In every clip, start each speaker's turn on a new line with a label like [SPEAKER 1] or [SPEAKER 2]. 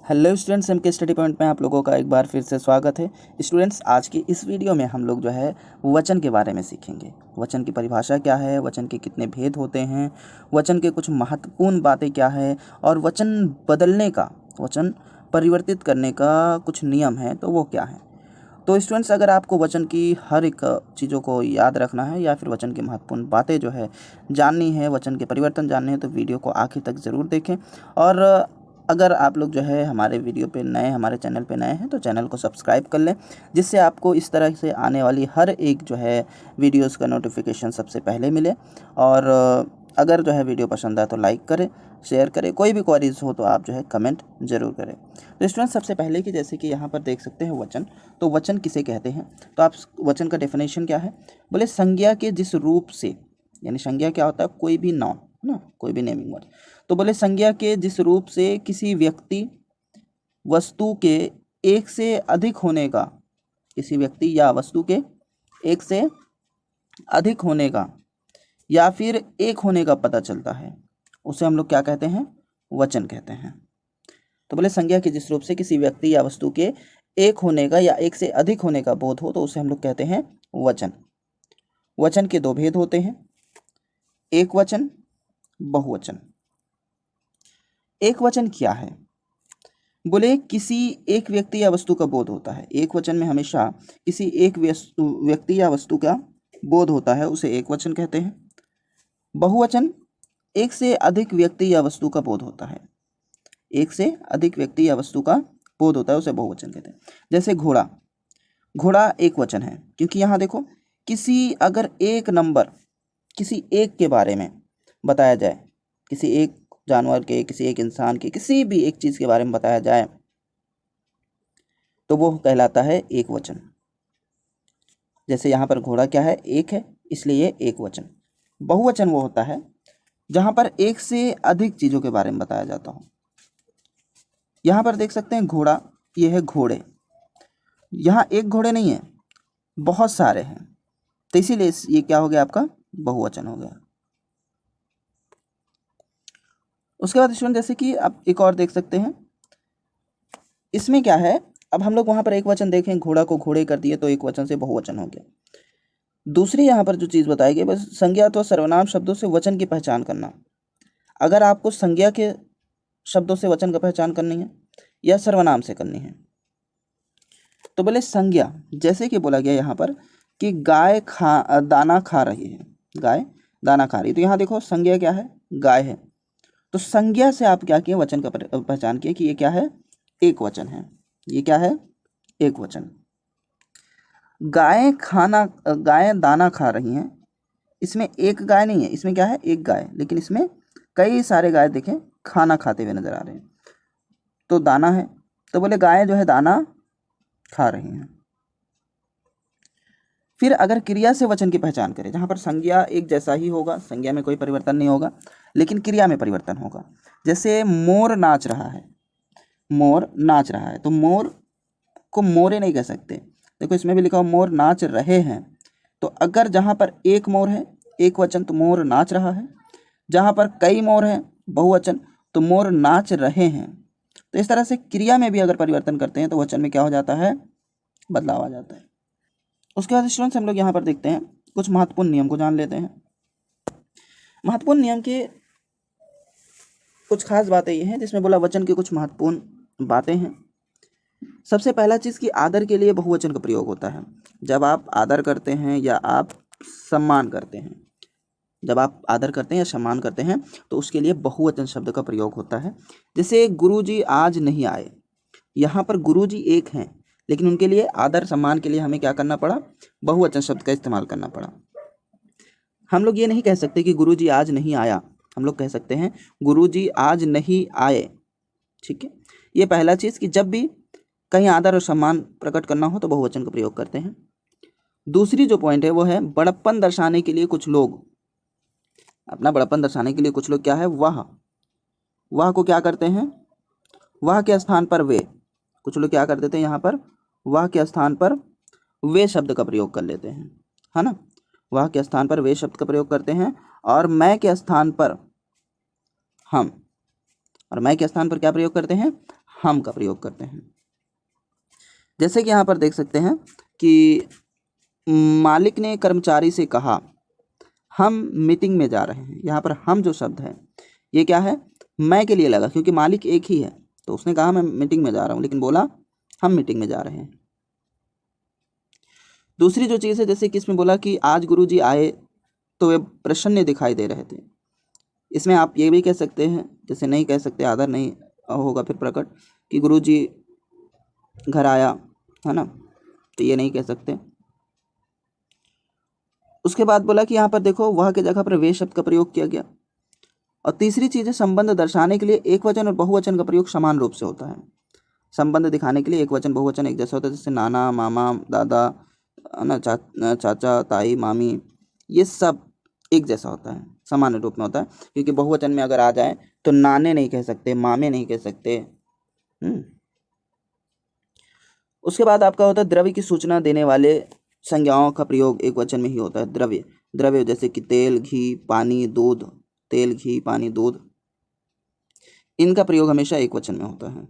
[SPEAKER 1] Hello students, M के study point में आप लोगों का एक बार फिर से स्वागत है। स्टूडेंट्स, आज की इस वीडियो में हम लोग जो है वचन के बारे में सीखेंगे। वचन की परिभाषा क्या है, वचन के कितने भेद होते हैं, वचन के कुछ महत्वपूर्ण बातें क्या है और वचन बदलने का, वचन परिवर्तित करने का कुछ नियम है तो वो क्या है। तो स्टूडेंट्स, अगर आपको वचन की हर एक चीज़ों को याद रखना है या फिर वचन की महत्वपूर्ण बातें जो है जाननी है, वचन के परिवर्तन जानने हैं, तो वीडियो को आखिर तक ज़रूर देखें। और अगर आप लोग जो है हमारे वीडियो पे नए, हमारे चैनल पे नए हैं तो चैनल को सब्सक्राइब कर लें, जिससे आपको इस तरह से आने वाली हर एक जो है वीडियोस का नोटिफिकेशन सबसे पहले मिले। और अगर जो है वीडियो पसंद आए तो लाइक करें, शेयर करें। कोई भी क्वेरीज हो तो आप जो है कमेंट जरूर करें। तो स्टूडेंट, सबसे पहले कि जैसे कि यहाँ पर देख सकते हैं वचन, तो वचन किसे कहते हैं। तो आप वचन का डेफिनेशन क्या है, बोले संज्ञा के जिस रूप से, यानी संज्ञा क्या होता है, कोई भी नाउन ना, कोई भी नेमिंग वर्ड। तो बोले संज्ञा के जिस रूप से किसी व्यक्ति वस्तु के एक से अधिक होने का, किसी व्यक्ति या वस्तु के एक से अधिक होने का या फिर एक होने का पता चलता है, उसे हम लोग क्या कहते हैं, वचन कहते हैं। तो बोले संज्ञा के जिस रूप से किसी व्यक्ति या वस्तु के एक होने का या एक से अधिक होने का बोध हो तो उसे हम लोग कहते हैं वचन। वचन के दो भेद होते हैं, एक वचन, बहुवचन। एक वचन क्या है, बोले किसी एक व्यक्ति या वस्तु का बोध होता है। एक वचन में हमेशा किसी एक व्यक्ति या वस्तु का बोध होता है, उसे एक वचन कहते हैं। बहुवचन, एक से अधिक व्यक्ति या वस्तु का बोध होता है, एक से अधिक व्यक्ति या वस्तु का बोध होता है, उसे बहुवचन कहते हैं। जैसे घोड़ा, घोड़ा एक वचन है क्योंकि यहाँ देखो, किसी अगर एक नंबर, किसी एक के बारे में बताया जाए, किसी एक जानवर के, किसी एक इंसान के, किसी भी एक चीज़ के बारे में बताया जाए तो वो कहलाता है एक वचन। जैसे यहाँ पर घोड़ा क्या है, एक है, इसलिए ये एक वचन। बहुवचन वो होता है जहाँ पर एक से अधिक चीज़ों के बारे में बताया जाता हो। यहाँ पर देख सकते हैं घोड़ा, ये है घोड़े, यहाँ एक घोड़े नहीं है, बहुत सारे हैं, तो इसीलिए ये क्या हो गया, आपका बहुवचन हो गया। उसके बाद स्टूडेंट, जैसे कि आप एक और देख सकते हैं, इसमें क्या है, अब हम लोग वहाँ पर एक वचन देखें, घोड़ा को घोड़े कर दिए तो एक वचन से बहुवचन हो गया। दूसरी यहाँ पर जो चीज़ बताई गई, बस संज्ञा अथवा सर्वनाम शब्दों से वचन की पहचान करना। अगर आपको संज्ञा के शब्दों से वचन का पहचान करनी है या सर्वनाम से करनी है, तो बोले संज्ञा, जैसे कि बोला गया यहाँ पर कि गाय दाना खा रही है, गाय दाना खा रही है, तो यहाँ देखो संज्ञा क्या है, गाय है। तो संज्ञा से आप क्या किए, वचन का पहचान किए कि ये क्या है, एक वचन है। ये क्या है, एक वचन। गाय दाना खा रही हैं, इसमें एक गाय नहीं है, इसमें क्या है, एक गाय, लेकिन इसमें कई सारे गाय देखें खाना खाते हुए नजर आ रहे हैं, तो दाना है, तो बोले गाय जो है दाना खा रही हैं। फिर अगर क्रिया से वचन की पहचान करें, जहाँ पर संज्ञा एक जैसा ही होगा, संज्ञा में कोई परिवर्तन नहीं होगा, लेकिन क्रिया में परिवर्तन होगा। जैसे मोर नाच रहा है, मोर नाच रहा है, तो मोर को मोरे नहीं कह सकते। देखो इसमें भी लिखा हो मोर नाच रहे हैं, तो अगर जहाँ पर एक मोर है, एक वचन, तो मोर नाच रहा है। जहाँ पर कई मोर हैं, बहुवचन, तो मोर नाच रहे हैं। तो इस तरह से क्रिया में भी अगर परिवर्तन करते हैं तो वचन में क्या हो जाता है, बदलाव आ जाता है। उसके बाद स्टूडेंट्स, हम लोग यहाँ पर देखते हैं, कुछ महत्वपूर्ण नियम को जान लेते हैं। महत्वपूर्ण नियम के कुछ खास बातें ये हैं, जिसमें बोला वचन की कुछ महत्वपूर्ण बातें हैं। सबसे पहला चीज़ कि आदर के लिए बहुवचन का प्रयोग होता है। जब आप आदर करते हैं या आप सम्मान करते हैं, जब आप आदर करते हैं या सम्मान करते हैं तो उसके लिए बहुवचन शब्द का प्रयोग होता है। जैसे गुरुजी आज नहीं आए, यहाँ पर गुरुजी एक हैं, लेकिन उनके लिए आदर सम्मान के लिए हमें क्या करना पड़ा, बहुवचन शब्द का इस्तेमाल करना पड़ा। हम लोग ये नहीं कह सकते कि गुरुजी आज नहीं आया, हम लोग कह सकते हैं गुरुजी आज नहीं आए। ठीक है, ये पहला चीज़ कि जब भी कहीं आदर और सम्मान प्रकट करना हो तो बहुवचन का प्रयोग करते हैं। दूसरी जो पॉइंट है वो है बड़प्पन दर्शाने के लिए कुछ लोग, अपना बड़प्पन दर्शाने के लिए कुछ लोग क्या है, वह को क्या करते हैं, वह के स्थान पर वे, कुछ लोग क्या कर देते हैं, यहाँ पर वह के स्थान पर वे शब्द का प्रयोग कर लेते हैं, है ना। वह के स्थान पर वे शब्द का प्रयोग करते हैं, और मैं के स्थान पर हम, और मैं के स्थान पर क्या प्रयोग करते हैं, हम का प्रयोग करते हैं। जैसे कि यहाँ पर देख सकते हैं कि मालिक ने कर्मचारी से कहा हम मीटिंग में जा रहे हैं। यहाँ पर हम जो शब्द है ये क्या है, मैं के लिए लगा, क्योंकि मालिक एक ही है, तो उसने कहा मैं मीटिंग में जा रहा हूँ, लेकिन बोला हम मीटिंग में जा रहे हैं। दूसरी जो चीज़ है, जैसे कि इसमें बोला कि आज गुरुजी आए तो वे प्रसन्न दिखाई दे रहे थे। इसमें आप ये भी कह सकते हैं, जैसे नहीं कह सकते, आदर नहीं होगा फिर प्रकट, कि गुरुजी घर आया, है ना, तो ये नहीं कह सकते। उसके बाद बोला कि यहाँ पर देखो वह के जगह पर वे शब्द का प्रयोग किया गया। और तीसरी चीज़ है, संबंध दर्शाने के लिए एक वचन और बहुवचन का प्रयोग समान रूप से होता है। संबंध दिखाने के लिए एक वचन बहुवचन एक जैसा होता है, जैसे नाना, मामा, दादा, ना, चाचा, ताई, मामी, ये सब एक जैसा होता है, सामान्य रूप में होता है। क्योंकि बहुवचन में अगर आ जाए तो नाने नहीं कह सकते, मामे नहीं कह सकते। उसके बाद आपका होता है द्रव्य की सूचना देने वाले संज्ञाओं का प्रयोग एक वचन में ही होता है। द्रव्य द्रव्य जैसे कि तेल, घी, पानी, दूध, तेल, घी, पानी, दूध, इनका प्रयोग हमेशा एक वचन में होता है।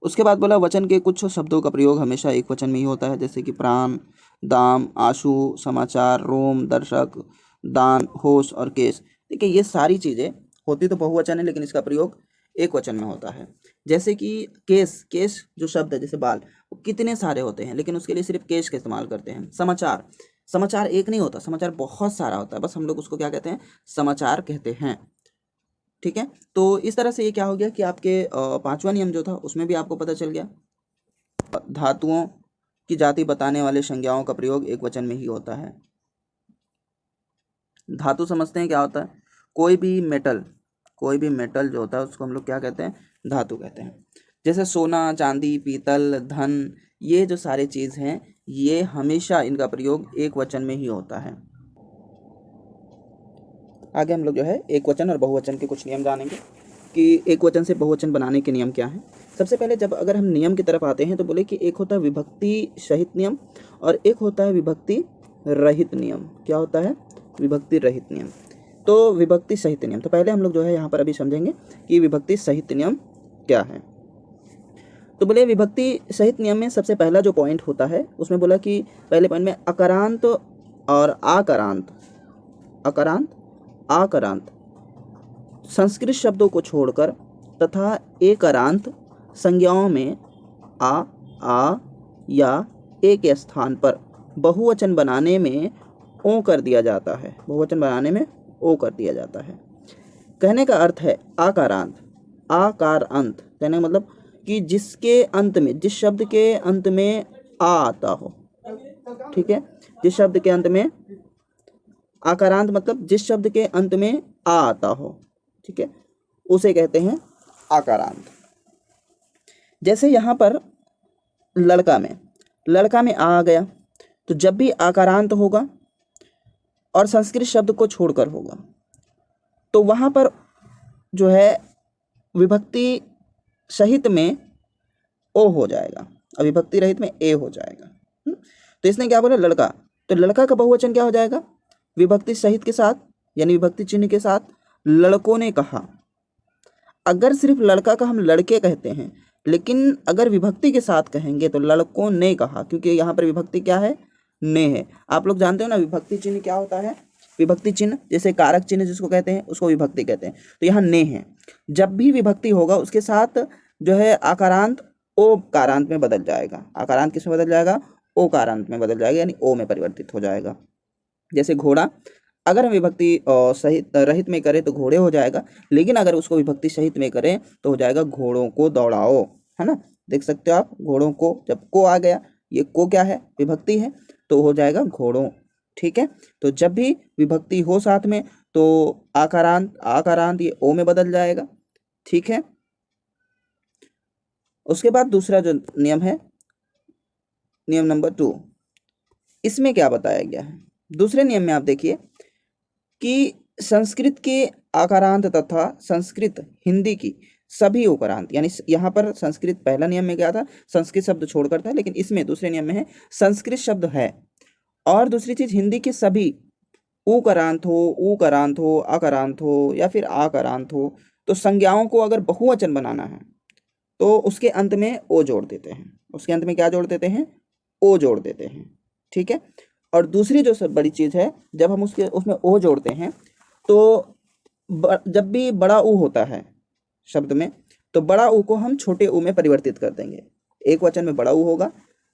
[SPEAKER 1] उसके बाद बोला वचन के कुछ शब्दों का प्रयोग हमेशा एक वचन में ही होता है, जैसे कि प्राण, दाम, आशु, समाचार, रोम, दर्शक, दान, होश और केस। देखिए ये सारी चीज़ें होती तो बहुवचन है, लेकिन इसका प्रयोग एक वचन में होता है। जैसे कि केस, केस जो शब्द है जैसे बाल, वो कितने सारे होते हैं, लेकिन उसके लिए सिर्फ केस का इस्तेमाल करते हैं। समाचार, समाचार एक नहीं होता, समाचार बहुत सारा होता है, बस हम लोग उसको क्या कहते हैं, समाचार कहते हैं। ठीक है, तो इस तरह से ये क्या हो गया कि आपके पांचवा नियम जो था उसमें भी आपको पता चल गया धातुओं की जाति बताने वाले संज्ञाओं का प्रयोग एक वचन में ही होता है। धातु समझते हैं क्या होता है, कोई भी मेटल जो होता है उसको हम लोग क्या कहते हैं, धातु कहते हैं। जैसे सोना, चांदी, पीतल, धन, ये जो सारे चीज़ हैं ये हमेशा इनका प्रयोग एक वचन में ही होता है। आगे हम लोग जो है एक वचन और बहुवचन के कुछ नियम जानेंगे कि एक वचन से बहुवचन बनाने के नियम क्या हैं। सबसे पहले जब अगर हम नियम की तरफ आते हैं तो बोले कि एक होता है विभक्ति सहित नियम और एक होता है विभक्ति रहित नियम। क्या होता है, विभक्ति रहित नियम। तो विभक्ति सहित नियम, तो पहले हम लोग जो है यहाँ पर अभी समझेंगे कि विभक्ति सहित नियम क्या है। तो बोले विभक्ति सहित नियम में सबसे पहला जो पॉइंट होता है उसमें बोला कि पहले पॉइंट में अकारांत और आकारांत, अकारांत आकारांत संस्कृत शब्दों को छोड़कर तथा एकरांत संज्ञाओं में आ या ए के स्थान पर बहुवचन बनाने में ओ कर दिया जाता है। बहुवचन बनाने में ओ कर दिया जाता है। कहने का अर्थ है आकारांत, आकार अंत, कहने का मतलब कि जिसके अंत में, जिस शब्द के अंत में आ आता हो। ठीक है, जिस शब्द के अंत में, आकारांत मतलब जिस शब्द के अंत में आ आता हो, ठीक है, उसे कहते हैं आकारांत। जैसे यहाँ पर लड़का में आ गया, तो जब भी आकारांत होगा और संस्कृत शब्द को छोड़कर होगा तो वहाँ पर जो है विभक्ति सहित में ओ हो जाएगा और विभक्ति रहित में ए हो जाएगा। तो इसने क्या बोला, लड़का, तो लड़का का बहुवचन क्या हो जाएगा, विभक्ति सहित के साथ यानी विभक्ति चिन्ह के साथ, लड़कों ने कहा। अगर सिर्फ लड़का का हम लड़के कहते हैं, लेकिन अगर विभक्ति के साथ कहेंगे तो लड़कों ने कहा, क्योंकि यहाँ पर विभक्ति क्या है, ने है। आप लोग जानते हो ना विभक्ति चिन्ह क्या होता है, विभक्ति चिन्ह जैसे कारक चिन्ह जिसको कहते हैं उसको विभक्ति कहते हैं। तो यहाँ ने है, जब भी विभक्ति होगा उसके साथ जो है आकारांत ओ कारांत में बदल जाएगा। आकारांत किस में बदल जाएगा, ओ कारांत में बदल जाएगा, यानी ओ में परिवर्तित हो जाएगा। जैसे घोड़ा, अगर हम विभक्ति सहित रहित में करें तो घोड़े हो जाएगा, लेकिन अगर उसको विभक्ति सहित में करें तो हो जाएगा घोड़ों को दौड़ाओ, है ना। देख सकते हो आप, घोड़ों को, जब को आ गया, ये को क्या है, विभक्ति है, तो हो जाएगा घोड़ों। ठीक है, तो जब भी विभक्ति हो साथ में तो आकारांत ये ओ में बदल जाएगा। ठीक है, उसके बाद दूसरा जो नियम है, नियम नंबर 2, इसमें क्या बताया गया है। दूसरे नियम में आप देखिए कि संस्कृत के आकारांत तथा संस्कृत हिंदी की सभी उकारांत, यानी यहाँ पर संस्कृत पहला नियम में क्या था, संस्कृत शब्द छोड़कर था, लेकिन इसमें दूसरे नियम में है संस्कृत शब्द है और दूसरी चीज हिंदी के सभी उकारांत हो, अकारांत हो या फिर आकारांत हो, तो संज्ञाओं को अगर बहुवचन बनाना है तो उसके अंत में ओ जोड़ देते हैं। उसके अंत में क्या जोड़ देते हैं? ओ जोड़ देते हैं, ठीक है। और दूसरी जो सब बड़ी चीज़ है, जब हम उसमें ओ जोड़ते हैं तो जब भी बड़ा ऊ होता है शब्द में, तो बड़ा ऊ को हम छोटे ऊ में परिवर्तित कर देंगे। एक वचन में बड़ा ऊ होगा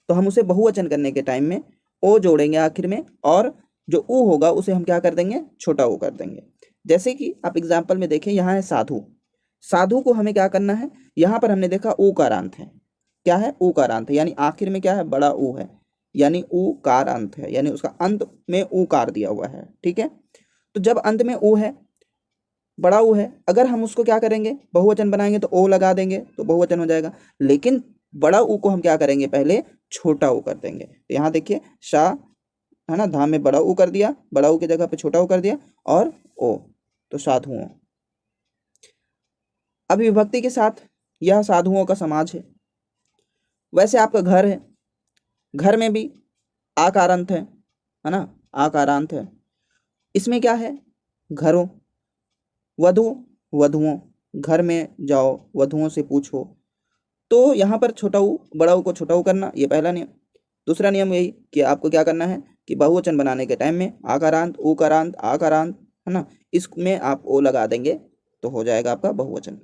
[SPEAKER 1] तो हम उसे बहुवचन करने के टाइम में ओ जोड़ेंगे आखिर में, और जो ऊ होगा उसे हम क्या कर देंगे? छोटा ऊ कर देंगे। जैसे कि आप एग्जाम्पल में देखें, यहाँ है साधु। साधु को हमें क्या करना है? यहाँ पर हमने देखा ऊकारांत है। क्या है? ऊकारांत है, यानी आखिर में क्या है? बड़ा ऊ है, यानी ऊकारांत है, यानी उसका अंत में ऊकार दिया हुआ है, ठीक है। तो जब अंत में ऊ है, बड़ा ऊ है, अगर हम उसको क्या करेंगे? बहुवचन बनाएंगे तो ओ लगा देंगे तो बहुवचन हो जाएगा। लेकिन बड़ा ऊ को हम क्या करेंगे? पहले छोटा ऊ कर देंगे। तो यहाँ देखिए शाह है ना, धाम में बड़ा ऊ कर दिया, बड़ा ऊ की जगह पे छोटा ऊ कर दिया, और ओ, तो साधुओं। अब विभक्ति के साथ यह साधुओं का समाज है। वैसे आपका घर है, घर में भी आकारांत है ना, आकारांत है। इसमें क्या है? घरों, वधु, वधुओं, घर में जाओ, वधुओं से पूछो। तो यहाँ पर छोटा ऊ बड़ा ऊ को छोटा ऊ करना, ये पहला नियम। दूसरा नियम यही कि आपको क्या करना है कि बहुवचन बनाने के टाइम में आकारांत, ऊकारांत, आकारांत है ना, इसमें आप ओ लगा देंगे तो हो जाएगा आपका बहुवचन।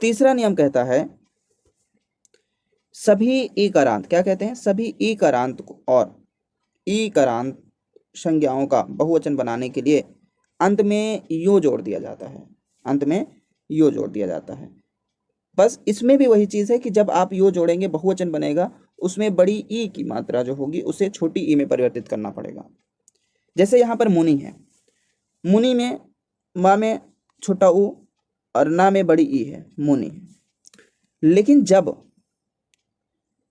[SPEAKER 1] तीसरा नियम कहता है सभी ईकारांत, क्या कहते हैं? सभी ईकारांत और ईकारांत संज्ञाओं का बहुवचन बनाने के लिए अंत में यो जोड़ दिया जाता है। अंत में यो जोड़ दिया जाता है। बस इसमें भी वही चीज़ है कि जब आप यो जोड़ेंगे बहुवचन बनेगा, उसमें बड़ी ई की मात्रा जो होगी उसे छोटी ई में परिवर्तित करना पड़ेगा। जैसे यहाँ पर मुनि है, मुनि में माँ में छोटा ऊ और ना में बड़ी ई है, मुनि। लेकिन जब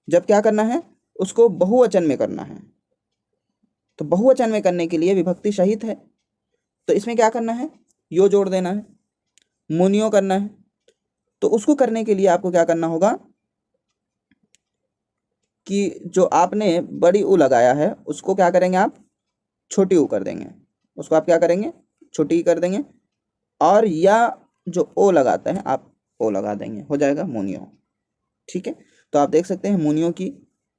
[SPEAKER 1] जब क्या करना है? उसको बहुवचन में करना है। तो बहुवचन में करने के लिए विभक्ति सहित है, तो इसमें क्या करना है? यो जोड़ देना है, मुनियों करना है। तो उसको करने के लिए आपको क्या करना होगा कि जो आपने बड़ी ऊ लगाया है उसको क्या करेंगे? आप छोटी ऊ कर देंगे। उसको आप क्या करेंगे? छोटी ई कर देंगे। और या जो ओ लगाता है आप ओ लगा देंगे, हो जाएगा मुनियों, ठीक है। तो आप देख सकते हैं मुनियों की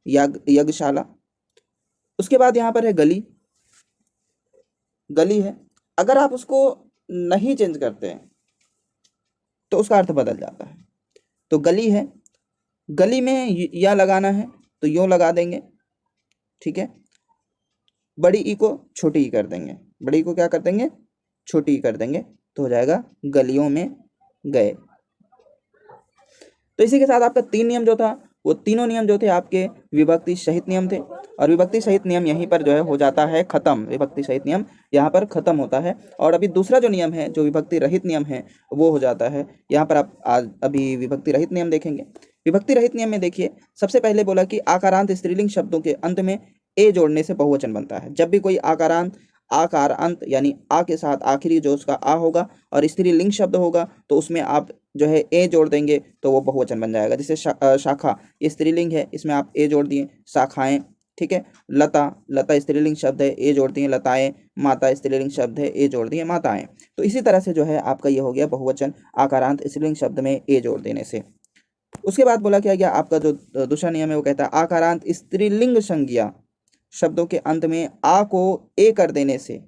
[SPEAKER 1] यज्ञशाला। उसके बाद यहाँ पर है गली। गली है, अगर आप उसको नहीं चेंज करते हैं तो उसका अर्थ बदल जाता है। तो गली है, गली में या लगाना है तो यो लगा देंगे, ठीक है। बड़ी ई को छोटी ई कर देंगे, बड़ी ई को क्या कर देंगे? छोटी ई कर देंगे, तो हो जाएगा गलियों में गए। तो इसी के साथ आपका 3 नियम जो था, वो तीनों नियम जो थे आपके विभक्ति सहित नियम थे। और विभक्ति सहित नियम यहीं पर जो है हो जाता है खत्म। विभक्ति सहित नियम यहाँ पर खत्म होता है। और अभी दूसरा जो नियम है, जो विभक्ति रहित नियम है, वो हो जाता है यहाँ पर। आप आज अभी विभक्ति रहित नियम देखेंगे। विभक्ति रहित नियम में देखिए, सबसे पहले बोला कि आकारांत स्त्रीलिंग शब्दों के अंत में ए जोड़ने से बहुवचन बनता है। जब भी कोई आकारांत आकार अंत यानी आ के साथ आखिरी जो उसका आ होगा और स्त्रीलिंग शब्द होगा तो उसमें आप जो है ए जोड़ देंगे तो वो बहुवचन बन जाएगा। जैसे शाखा, ये स्त्रीलिंग है, इसमें आप ए जोड़ दिए, शाखाएं, ठीक है। लता, लता स्त्रीलिंग शब्द है, ए जोड़ दिए, लताएं। माता स्त्रीलिंग शब्द है, ए जोड़ दिए, माताएं। तो इसी तरह से जो है आपका ये हो गया बहुवचन आकारांत स्त्रीलिंग शब्द में ए जोड़ देने से। उसके बाद बोला क्या गया आपका जो दूसरा नियम है, वो कहता है आकारांत स्त्रीलिंग संज्ञा शब्दों के अंत में आ को ए कर देने से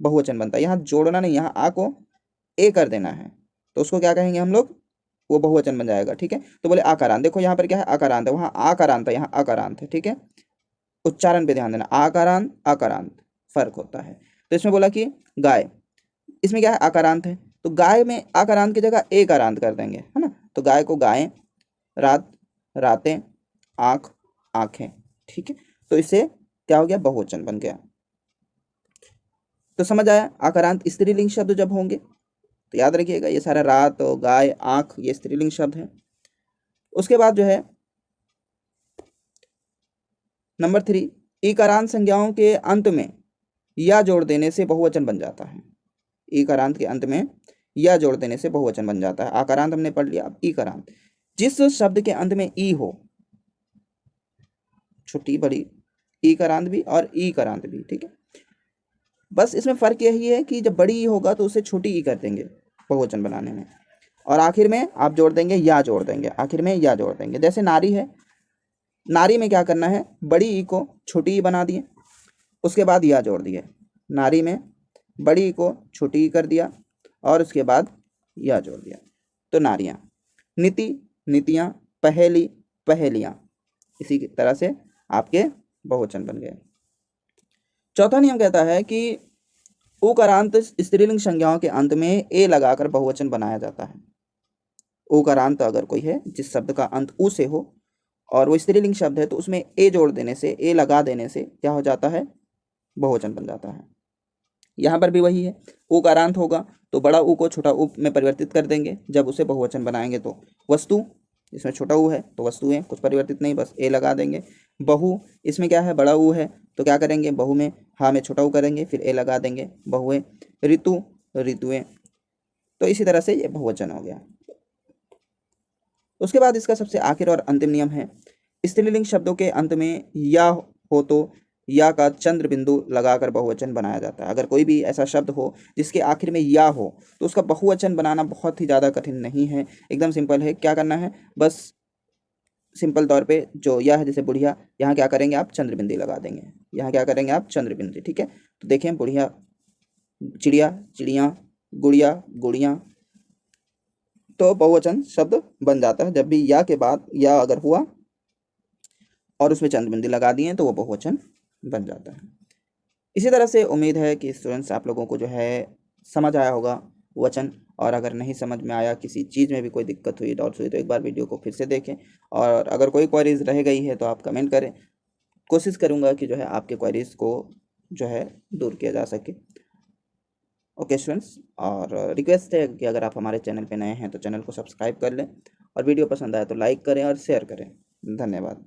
[SPEAKER 1] बहुवचन बनता है। यहाँ जोड़ना नहीं, यहाँ आ को ए कर देना है, तो उसको क्या कहेंगे हम लोग? वो बहुवचन बन जाएगा, ठीक है। तो बोले आकारांत, देखो यहाँ पर क्या है? आकारांत है, वहाँ आकारांत है, यहाँ आकारांत है, ठीक है। उच्चारण पे ध्यान देना, आकारांत आकारांत फर्क होता है। तो इसमें बोला कि गाय, इसमें क्या है? आकारांत है, तो गाय में आकारांत की जगह एक आकारांत कर देंगे, है ना। तो गाय को गायें, रात रातें, आँख आँखें, ठीक है। तो इससे क्या हो गया? बहुवचन बन गया। तो समझ आया? आकारांत स्त्रीलिंग शब्द जब होंगे तो याद रखिएगा ये सारा रात और गाय आँख ये स्त्रीलिंग शब्द है। उसके बाद जो है नंबर 3, इकारांत संज्ञाओं के अंत में या जोड़ देने से बहुवचन बन जाता है। इकारांत के अंत में या जोड़ देने से बहुवचन बन जाता है। आकारांत हमने पढ़ लिया, अब इकारांत, जिस शब्द के अंत में ई हो, छोटी बड़ी, इकारांत भी और ईकारांत भी, ठीक है। बस इसमें फर्क यही है कि जब बड़ी ई होगा तो उसे छोटी ई कर देंगे बहुवचन बनाने में, और आखिर में आप जोड़ देंगे या जोड़ देंगे, आखिर में या जोड़ देंगे। जैसे नारी है, नारी में क्या करना है, बड़ी ई को छोटी ई बना दिए, उसके बाद या जोड़ दिए। नारी में बड़ी ई को छोटी ई कर दिया और उसके बाद या जोड़ दिया, तो नारियां। नीति, नीतियां। पहेली, पहेलियां। इसी की तरह से आपके बहुवचन बन गए। चौथा नियम कहता है कि उकारांत स्त्रीलिंग संज्ञाओं के अंत में ए लगाकर बहुवचन बनाया जाता है। उकारांत अगर कोई है जिस शब्द का अंत उ से हो और वो स्त्रीलिंग शब्द है, तो उसमें ए जोड़ देने से, ए लगा देने से क्या हो जाता है, बहुवचन बन जाता है। यहाँ पर भी वही है, उकारांत होगा तो बड़ा ऊ को छोटा ऊ में परिवर्तित कर देंगे जब उसे बहुवचन बनाएंगे। तो वस्तु, इसमें छोटा ऊ है तो वस्तुएं, कुछ परिवर्तित नहीं, बस ए लगा देंगे। बहु, इसमें क्या है, बड़ा ऊ है तो क्या करेंगे, बहु में हा में छोटा ऊ करेंगे, फिर ए लगा देंगे, बहुएं। ऋतु, ऋतुएं। तो इसी तरह से ये बहुवचन हो गया। उसके बाद इसका सबसे आखिर और अंतिम नियम है, स्त्रीलिंग शब्दों के अंत में या हो तो या का चंद्र बिंदु लगाकर बहुवचन बनाया जाता है। अगर कोई भी ऐसा शब्द हो जिसके आखिर में या हो तो उसका बहुवचन बनाना बहुत ही ज़्यादा कठिन नहीं है, एकदम सिंपल है। क्या करना है, बस सिंपल तौर पे जो यह है, जैसे बुढ़िया, यहाँ क्या करेंगे आप, चंद्र बिंदी लगा देंगे, यहाँ क्या करेंगे आप, चंद्र बिंदी। ठीक है, तो देखें, बुढ़िया, चिड़िया, चिड़िया, गुड़िया, गुड़िया, तो बहुवचन शब्द बन जाता है जब भी या के बाद या अगर हुआ और उसमें चंद्र बिंदी लगा दिए तो वो बहुवचन बन जाता है। इसी तरह से उम्मीद है कि स्टूडेंट्स आप लोगों को जो है समझ आया होगा वचन, और अगर नहीं समझ में आया, किसी चीज़ में भी कोई दिक्कत हुई, डाउट्स हुई, तो एक बार वीडियो को फिर से देखें, और अगर कोई क्वेरीज रह गई है तो आप कमेंट करें। कोशिश करूँगा कि जो है आपके क्वेरीज को जो है दूर किया जा सके। ओके स्टूडेंट्स, और रिक्वेस्ट है कि अगर आप हमारे चैनल पे नए हैं तो चैनल को सब्सक्राइब कर लें, और वीडियो पसंद आए तो लाइक करें और शेयर करें। धन्यवाद।